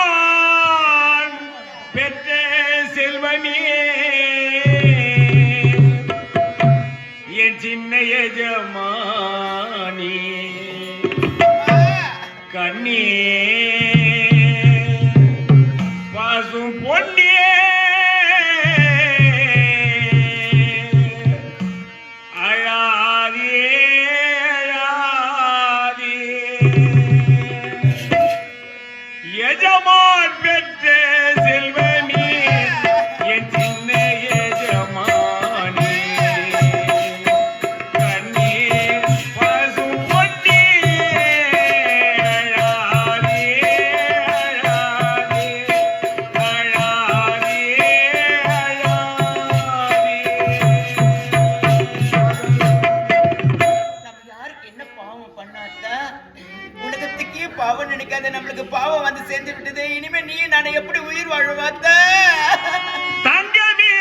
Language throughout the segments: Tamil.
எஜமான் பெற்ற செல்வமே என் சின்ன எஜமானி கண்ணே பாசும் பொன்னே அழாதே அழாதே எஜமான் பெற்ற செல்வமே என் சின்ன எஜமானே கண்ணே பாசும் பொன்னே அழாதே அழாதே அழாதே பாவம் நினைக்காத நம்மளுக்கு பாவம் வந்து சேர்ந்து விட்டது. இனிமே நீ நான் எப்படி உயிர் வாழ்வாத்த தங்கமே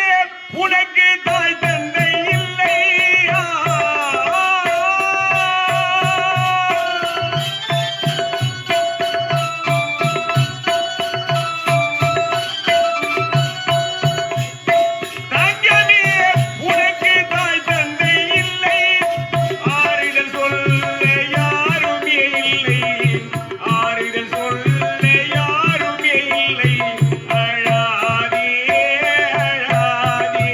உனக்கு தாய் தந்தை இல்லை தங்கமே உனக்கு தாய் தந்தை இல்லை ஆறுதல் சொல்ல யாருமே இல்லை ஆறுதல் சொல்ல யாருமே இல்லை அழாதே அழாதே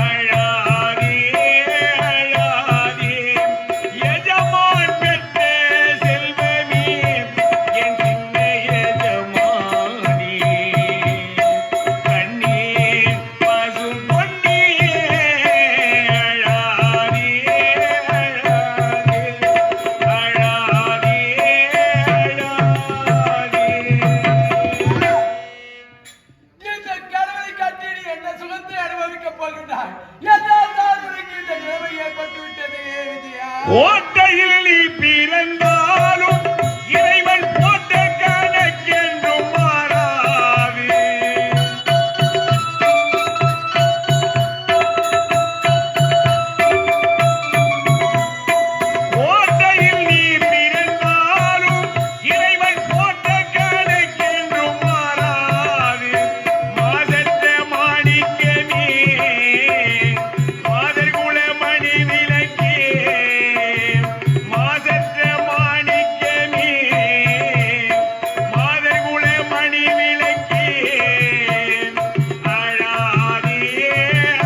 அழாதே அழாதே எஜமான் பெற்ற செல்வமே என் சின்ன எஜமானி கண்ணே பசும் பொன்னே அழாதே அழாதே இந்த கடவுளை காட்டி நீ என்ன சுகத்தை அனுபவிக்கப் போகின்றாய்? என்னால் உனக்கு இந்த நிலைமை ஏற்பட்டு விட்டது விஜயா. ஓட்டையில் நீ பிறந்தாலும் இறைவன் போட்ட கணக்கென்றும் மாறாது ஓட்டையில் நீ பிறந்தாலும் இறைவன் போட்ட கணக்கென்றும் மாறாது மாசற்ற மாணிக்கமே மாதர்குல மணி விளக்கே மாசற்ற மாணிக்கமே மாதர்குல மணி விளக்கே அழாதே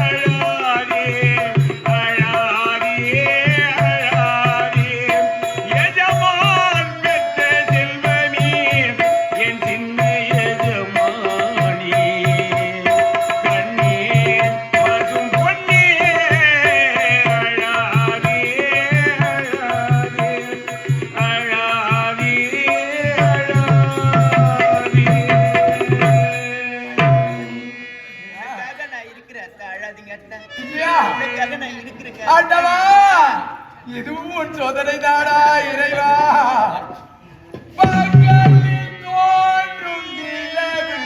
அழாதே அழாதே அழாதே எஜமான் பெற்ற செல்வமே என் சின்ன எஜமானி கண்ணே பசும் பொன்னே அழாதே அழாதே அழாதே உனக்காக நான் இருக்கிறேன் அத்தை, அழாதீங்க அத்தை. விஜயா, உனக்காக நான் இருக்கிறேன். ஆண்டவா, இதுவும் உன் சோதனை தானா இறைவா? பகலில் தோன்றும் நிலவு,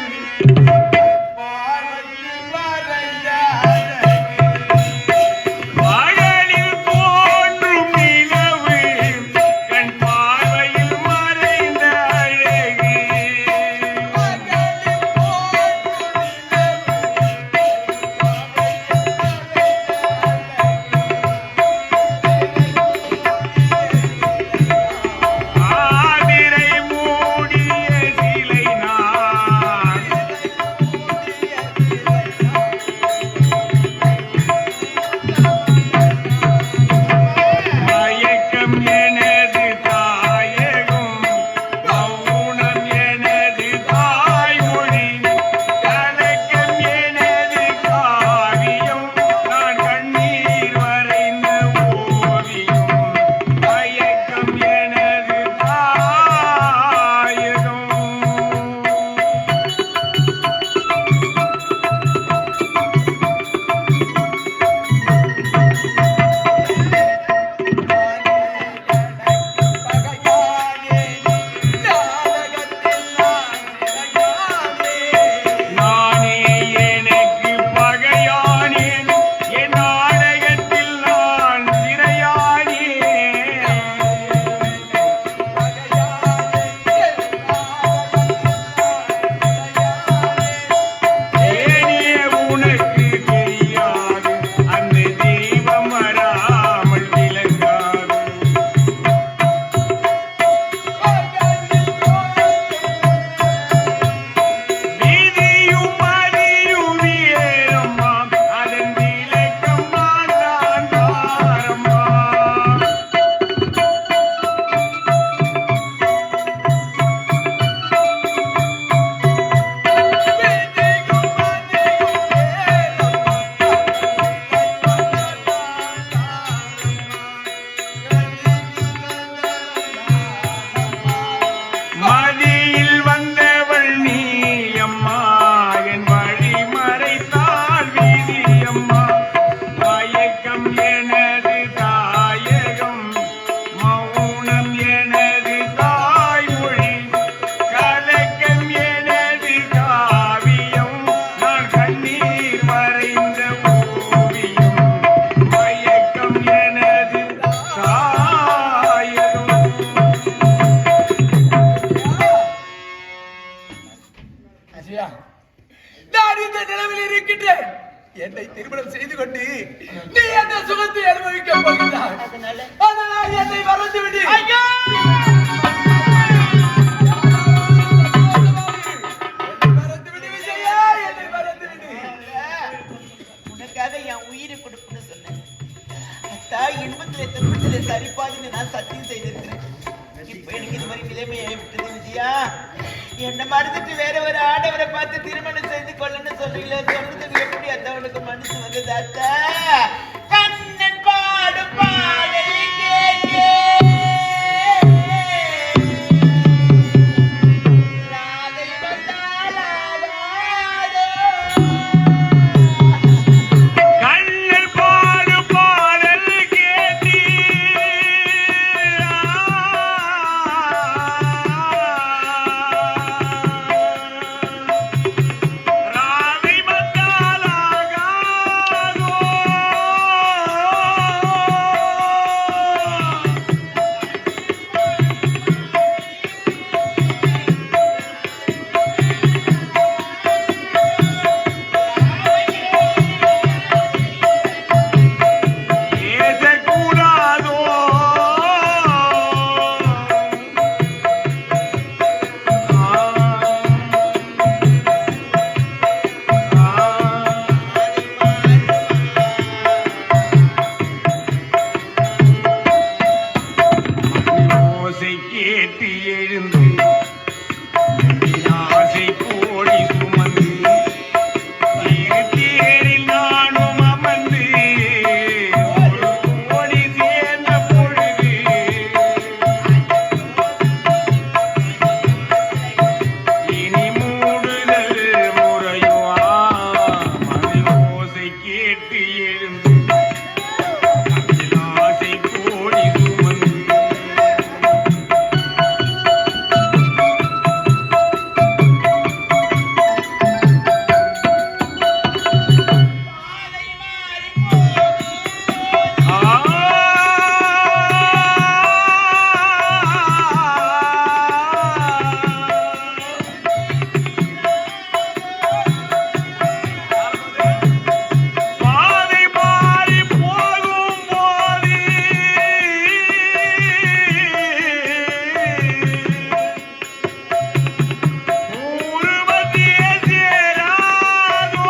பார்வையில் மறைந்த அழகு. பகலில் தோன்றும் நிலவு கண் பார்வையில் மறைந்த அழகு பகலில் தோன்றும் நிலவு, நிலைமையில் இருக்கின்றேன். என்னை திருமணம் செய்து கொண்டு நீ அந்த சுகத்தை அனுபவிக்க போகிறாய். அதனால் என்னை மறந்து விடு. ஐயோ மறந்து விடு விஜயா, என்னை மறந்து விடு. உனக்காக என் உயிரை கொடுப்புன்னு சொன்னேன். அத்தா இன்பத்திலே துன்பத்திலே சரிப்பாதுன்னு நான் சத்தியம் செய்திருக்கிறேன். இப்ப எனக்கு இது மாதிரி நிலைமையை விட்டது விஜயா. என்ன மறந்துட்டு வேற ஒரு ஆடவரை பார்த்து திருமணம் செய்து கொள்ளன்னு சொல்றீங்களே, சொல்றதுக்கு எப்படி அத்தவனுக்கு மனசு வந்தது? அத்தா கண்ணன் பாடும் பாடலை கேட்டே ராதை வந்தாளாடாதோ. கண்ணன் பாடும் பாடல் கேட்டு ராதை வந்தாளாகாதோ. பேசக்கூடாதோ. ஓசை கேட்டு எழுந்து ஆசை கோடி சுமந்து தேரில் நானும் அமர்ந்து ஒரு கோடி சேர்ந்த பொழுது இனி மூடுதல் முறையோ. மணி ஓசை கேட்டு எழுந்து ஆசை கோடி சுமந்து பாதை மாறி போகும் போது ஊர்வதியே சேராதோ.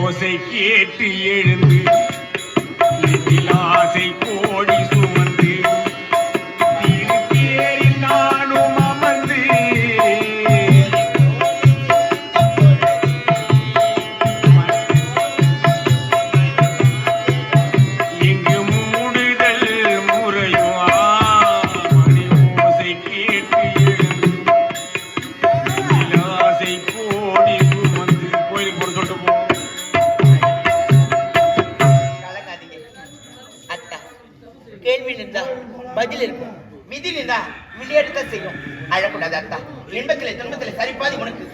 ஓசை கேட்டு எழுந்து நெஞ்சில் ஆசை கோடி சுமந்து திருத்தேரில் நானும் அமர்ந்து இங்கு மூடுதல் முறையோ. மணி ஓசை கேட்டு எழுந்து நெஞ்சில் ஆசை கோடி சுமந்து கோயிலுக்கு போட சொல்லிட்டு போ. கலங்காதீங்க அத்தா. கேள்வி நின்றா பதில் இருக்கும், விதி நின்றா விளையாட்டுதான் செய்யும். அழக்கூடாது அத்தா. இன்பத்திலே துன்பத்திலே சரிபாதி உனக்கு.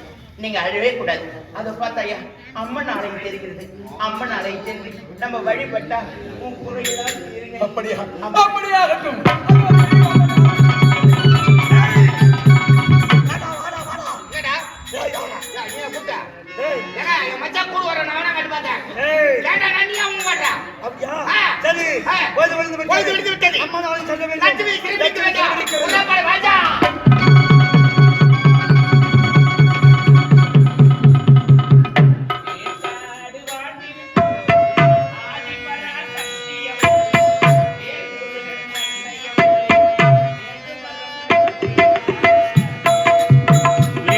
நீங்க அழவே கூடாது. அதை பார்த்தாயா அம்மன் ஆலயம் தெரிகிறது. அம்மன் ஆலயம் தெரிஞ்சு நம்ம வழிபட்டா உன் குறையெல்லாம் தீருங்க. அப்படியா? அப்படியாகட்டும். என்னடா? நீ கூப்பிட்டா? ஏங்க, என் மச்சான் கூட வர நான் வேணா கட்டு பார்த்தேன். ஏன்டா நான் நீ அவங்க மாட்டா? சரி. பொழுது விடுத்து விட்டது. லட்சுமி திரும்பிக்கு வேண்டாம். உள்ளாப்பாடு ராஜா.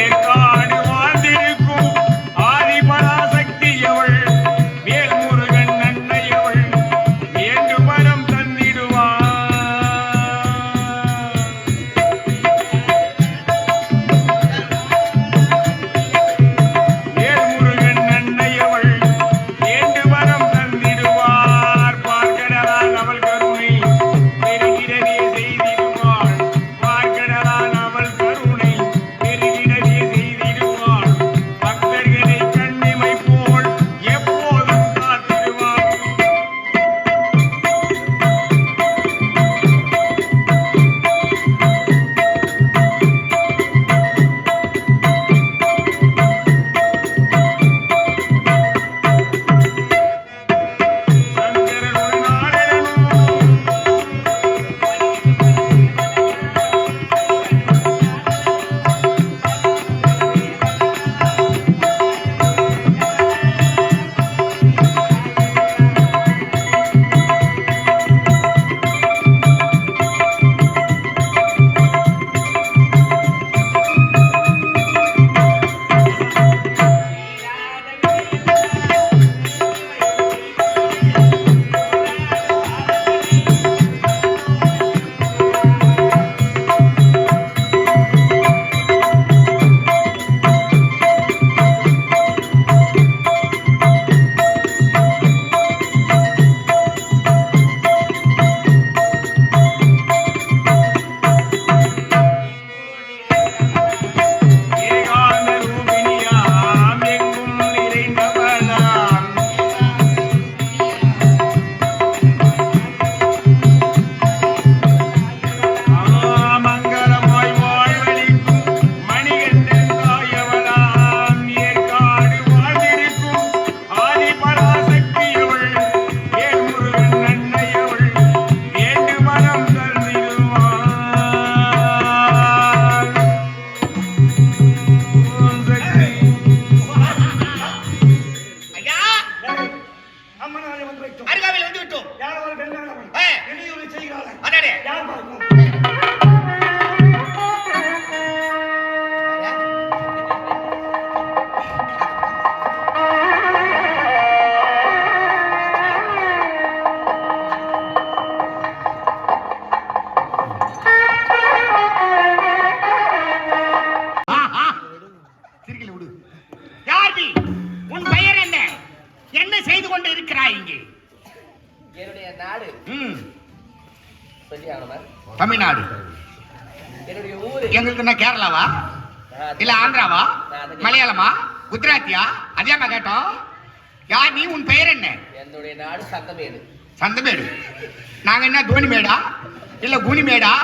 ஏற்காடு வாழ்ந்திருக்கும் ஆதிபராசக்தி அவள் வேல்முருகன் அன்னையவள் வேண்டு வரம் தந்திடுவாள். இங்கே என்னுடைய நாடு சொல்லி ஆகணுமா? தமிழ்நாடு. என்னுடைய ஊரு எங்களுக்கு என்ன கேரளாவா இல்ல ஆந்திராவா மலையாளமா குஜராத்தியா? அதேமா கேட்டோம். யார் நீ? உன் பெயர் என்ன? என்னுடைய நாடு சந்தமேடு. சந்தமேடு. நாங்க என்ன தோனிமேடா இல்ல குனிமேடா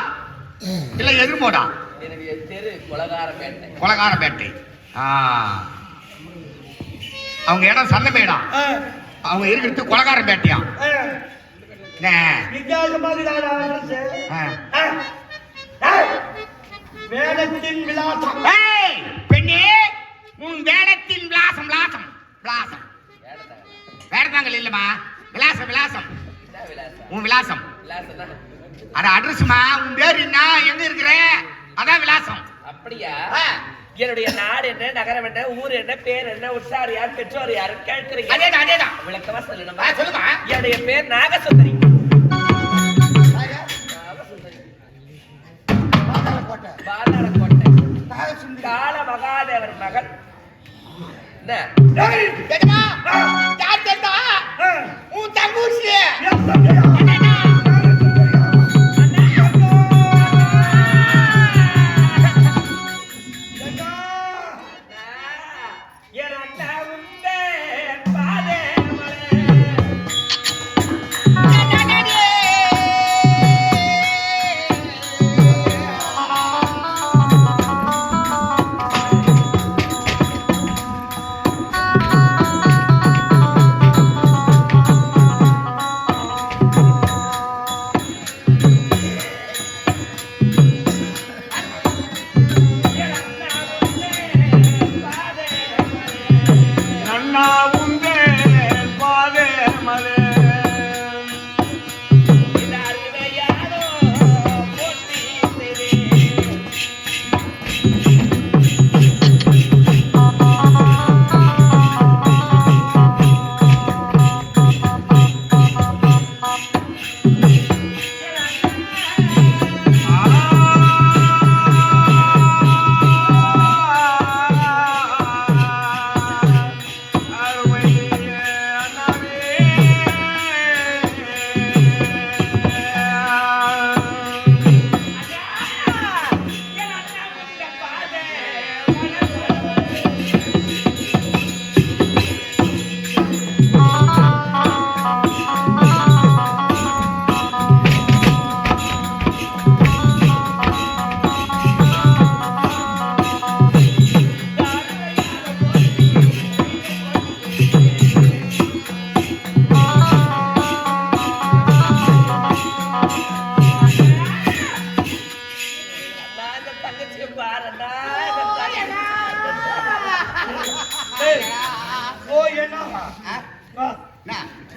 இல்ல எதிர்மோடா? என்னுடைய தெரு கொலகாரப்பேட்டை. கொலகாரப்பேட்டை. அவங்க இடம் சந்தமேடா, அவங்க இருக்கிறது கொலகாரப்பேட்டையா? வேடத்தின் விலாசம். பெண்ணே, உன் வேடத்தின் விலாசம் விலாசம் விலாசம். வேடத்தாங்கல் இல்லம்மா, விலாசம் விலாசம். உன் விலாசம் அட அட்ரஸ்மா. உன் பேர் என்ன, எங்க இருக்கிற, அதான் விலாசம். அப்படியா? என்னுடைய நாடு என்ன, நகரம் என்ன, ஊர் என்ன, பேர் என்ன, உற்சார் யார், பெற்றோர் யாரு கேட்கிறீங்க? அதேதான் அதேதான். விளக்கமா சொல்லணுமா? சொல்லுமா. என்னுடைய பேர் நாகசுந்தரி. பாதாளக்கோட்டை கால மகாதேவர் மகள். உன் தங்கூசி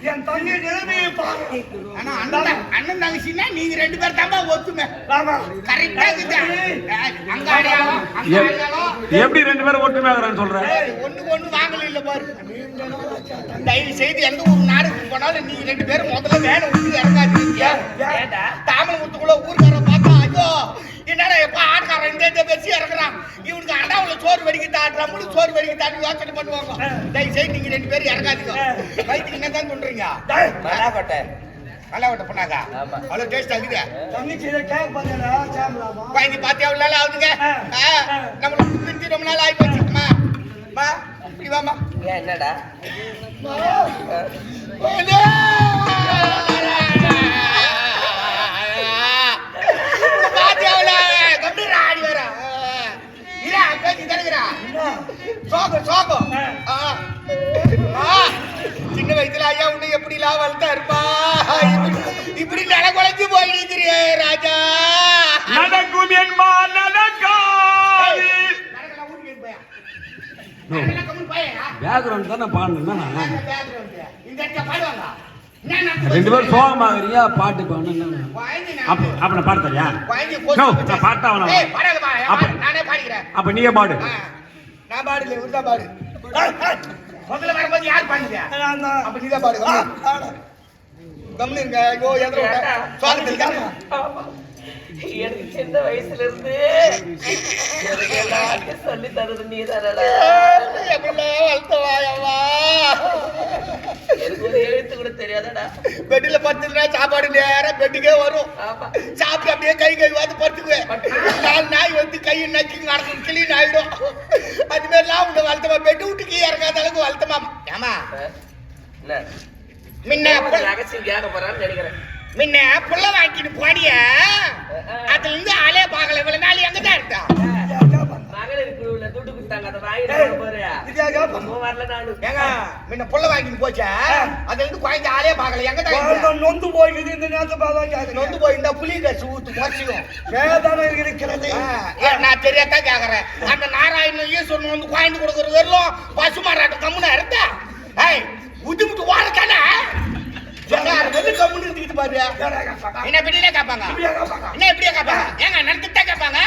என் தங்கை நிலைமையை பாரு. ஆனா அண்ணன் தங்கச்சின்னா நீங்க ரெண்டு பேர் தான் ஒத்துமை. கரெக்டா அங்க அடையாளம் எப்படி ரெண்டு பேரும் ஒற்றுமை ஆகுறான்னு சொல்ற? ஒண்ணுக்கு ஒண்ணு வாங்கல இல்ல பாரு. தயவு செய்து எந்த ஒரு நாடுக்கு போனாலும் நீங்க ரெண்டு பேரும் முதல்ல வேலை விட்டு இறங்காதீங்க. தாமலமுத்துக்குள்ள ஊர்கார பார்த்தா ஐயோ என்னடா எப்ப ஆட்காரன் இந்த பேசி இறக்குறான், இவனுக்கு அண்டாவுல சோறு வடிக்க தாட்டுறான், முழு சோறு வடிக்க தாட்டி யோசனை பண்ணுவாங்க. தயவு செய்து நீங்க ரெண்டு பேரும் இறங்காதீங்க. வயிற்றுக்கு என்ன தான் சொல்றீங்க? மலாக்கோட்டை. மலாக்கோட்டை பண்ணாக்கா அவ்வளவு டேஸ்ட் ஆகுது. தங்கச்சி கேக் பண்ணா சாமலாமா வாங்கி பாத்தியா அவ்வளவு நாள் ஆகுதுங்க. நம்மளுக்கு பிரிஞ்சு ரொம்ப நாள் ஆகி போச்சுமா. மா இப்படி வாமா. என்னடா சின்ன வயசுல ஐயா உன்னை எப்படி எல்லாம் வளர்த்தா இருப்பா, இப்படி நட குலைஞ்சு போயிருக்கிறியே ராஜா. நடக்கும் என்பா நடக்காது. பேக்ரவுண்ட் தானே பாடணும். ரெண்டு பேரும் சோகமாகறியா பாட்டு பாடணும். அப்ப நான் பாட தரியா? பாட்டா அப்ப நீயே பாடு. நான் பாடல, இவர்தான் பாடு. முதல்ல வரும்போது யார் பாடுங்க? அப்ப நீதான் பாடு. கம்முன்னு இருங்க. ஐயோ எதிர எனக்கு சின்ன வயசுல இருந்து சொல்லி தருது நீ தானடா. எப்படிலாம் வளர்த்தவாயவா. எனக்கு ஒரு எழுத்து கூட தெரியாதடா. பெட்டில படுத்துனா சாப்பாடு நேரா பெட்டுக்கே வரும். ஆமா. சாப்பிட்டு அப்படியே கை வாத்து படுத்துக்குவேன். 4 நாய் வந்து கையை நக்கி நடக்கும் கிளீன் ஆயிடும். அது மாதிரிலாம் உங்க வளர்த்தமா பெட்டு விட்டுக்கு இறங்காத அளவுக்கு வளர்த்தமா. ஏமா என்ன முன்ன ரகசியம் கேட்க போறான்னு நினைக்கிறேன். முன்ன புள்ள வாங்கிட்டு போனிய அதுல இருந்து ஆளே பார்க்கல. இவ்வளவு நாள் எங்கதான் இருந்தா? மகளிர் குழுவுல துட்டு கொடுத்தாங்க, அதை வாங்கிட்டு போறியா? வரல நானு. ஏங்க முன்ன புள்ள வாங்கிட்டு போச்சா அதுல இருந்து குழந்தை ஆளே பார்க்கல. எங்கதான் நொந்து போய்க்குது இந்த நேரத்தை நொந்து போயிருந்தா புளி கட்சி ஊத்து மோசியும் வேதனை இருக்கிறது. நான் தெரியாதான் கேக்குறேன். அந்த நாராயணன் ஈஸ்வரன் வந்து குழந்தை கொடுக்கறது வரலும் பசுமாராட்டம் கம்முனா இருந்தா உதுமுட்டு வாழத்தானே கம்முன்னு இருந்துக்கிட்டு பாரு. என்ன இப்படியே கேட்பாங்க, என்ன இப்படியே கேட்பாங்க? ஏங்க நடந்துட்டா கேட்பாங்க.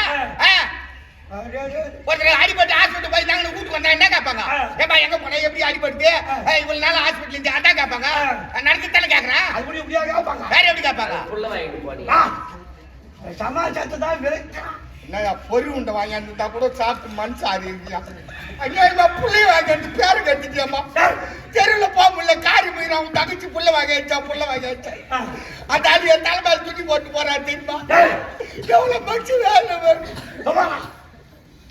ஒருத்தர் அடிபட்டு ஹாஸ்பிட்டல் போய் நாங்க வீட்டுக்கு வந்தா என்ன கேட்பாங்க? ஏப்பா எங்க போன, எப்படி அடிபட்டு இவ்வளவு நாள் ஹாஸ்பிட்டல் இருந்து அதான் கேட்பாங்க. நடந்துட்டானே கேக்குறேன். வேற எப்படி கேட்பாங்க? புள்ள வாங்கிட்டு போனீங்க சமாச்சாரத்தை தான் என்னையா பொறி உண்டை வாங்கிட்டு கூட சாப்பிட்டு மனசு ஆறியா? ஐயா புள்ளைய வாங்கிட்டு பேரு கட்டிட்டியாமா? தெருவில் போக முடியல, காரி போயிடும். அவன் தகச்சு புள்ள வாங்கிச்சா அந்த ஆளு என் தலைமையில தூக்கி போட்டு போறா தெரியுமா? எவ்வளவு மனுஷன் வேலை வரும்.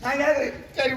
நான் கேட்கிறேன். சரி